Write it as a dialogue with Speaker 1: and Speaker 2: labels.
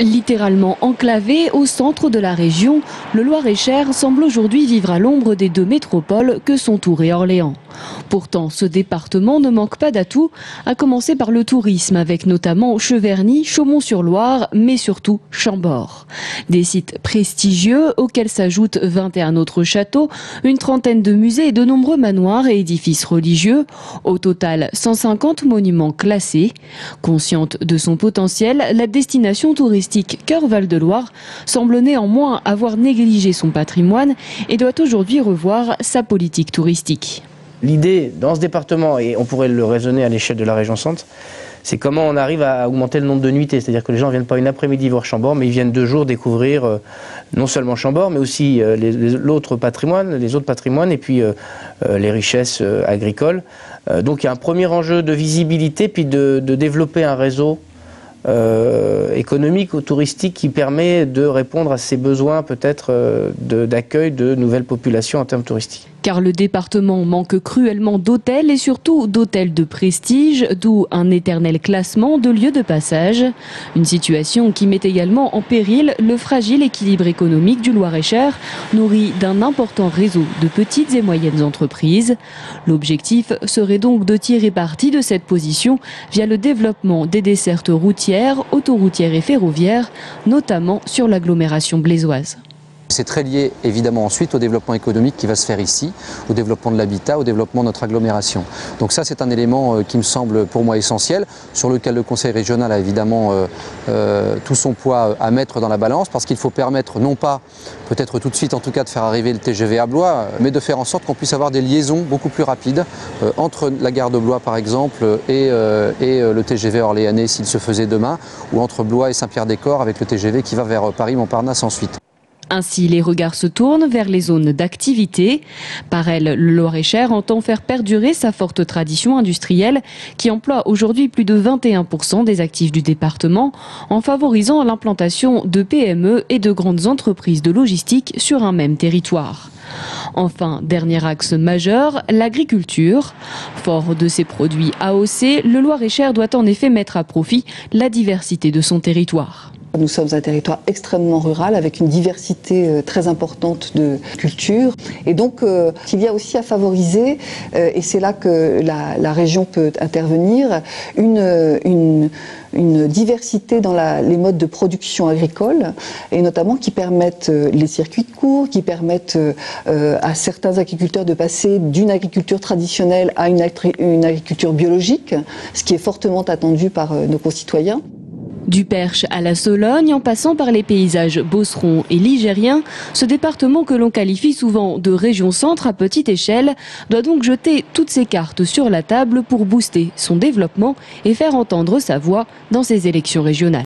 Speaker 1: Littéralement enclavé au centre de la région, le Loir-et-Cher semble aujourd'hui vivre à l'ombre des deux métropoles que sont Tours et Orléans. Pourtant, ce département ne manque pas d'atouts, à commencer par le tourisme, avec notamment Cheverny, Chaumont-sur-Loire, mais surtout Chambord. Des sites prestigieux auxquels s'ajoutent 21 autres châteaux, une trentaine de musées et de nombreux manoirs et édifices religieux. Au total, 150 monuments classés. Consciente de son potentiel, la destination touristique Cœur Val-de-Loire semble néanmoins avoir négligé son patrimoine et doit aujourd'hui revoir sa politique touristique.
Speaker 2: L'idée dans ce département, et on pourrait le raisonner à l'échelle de la région centre, c'est comment on arrive à augmenter le nombre de nuitées. C'est-à-dire que les gens ne viennent pas une après-midi voir Chambord, mais ils viennent 2 jours découvrir non seulement Chambord, mais aussi l'autre patrimoine, les autres patrimoines, et puis les richesses agricoles. Donc il y a un premier enjeu de visibilité, puis de développer un réseau économique ou touristique qui permet de répondre à ces besoins peut-être d'accueil de nouvelles populations en termes touristiques.
Speaker 1: Car le département manque cruellement d'hôtels et surtout d'hôtels de prestige, d'où un éternel classement de lieux de passage. Une situation qui met également en péril le fragile équilibre économique du Loir-et-Cher, nourri d'un important réseau de petites et moyennes entreprises. L'objectif serait donc de tirer parti de cette position via le développement des dessertes routières, autoroutières et ferroviaires, notamment sur l'agglomération blésoise.
Speaker 3: C'est très lié évidemment ensuite au développement économique qui va se faire ici, au développement de l'habitat, au développement de notre agglomération. Donc ça c'est un élément qui me semble pour moi essentiel, sur lequel le Conseil régional a évidemment tout son poids à mettre dans la balance, parce qu'il faut permettre non pas, peut-être tout de suite en tout cas, de faire arriver le TGV à Blois, mais de faire en sorte qu'on puisse avoir des liaisons beaucoup plus rapides entre la gare de Blois par exemple et le TGV orléanais s'il se faisait demain, ou entre Blois et Saint-Pierre-des-Corps avec le TGV qui va vers Paris-Montparnasse ensuite.
Speaker 1: Ainsi, les regards se tournent vers les zones d'activité. Par elles, le Loir-et-Cher entend faire perdurer sa forte tradition industrielle qui emploie aujourd'hui plus de 21% des actifs du département en favorisant l'implantation de PME et de grandes entreprises de logistique sur un même territoire. Enfin, dernier axe majeur, l'agriculture. Fort de ses produits AOC, le Loir-et-Cher doit en effet mettre à profit la diversité de son territoire.
Speaker 4: Nous sommes un territoire extrêmement rural avec une diversité très importante de cultures et donc il y a aussi à favoriser, et c'est là que la région peut intervenir, une diversité dans les modes de production agricole et notamment qui permettent les circuits courts, qui permettent à certains agriculteurs de passer d'une agriculture traditionnelle à une agriculture biologique, ce qui est fortement attendu par nos concitoyens.
Speaker 1: Du Perche à la Sologne, en passant par les paysages beaucerons et ligériens, ce département que l'on qualifie souvent de région centre à petite échelle doit donc jeter toutes ses cartes sur la table pour booster son développement et faire entendre sa voix dans ces élections régionales.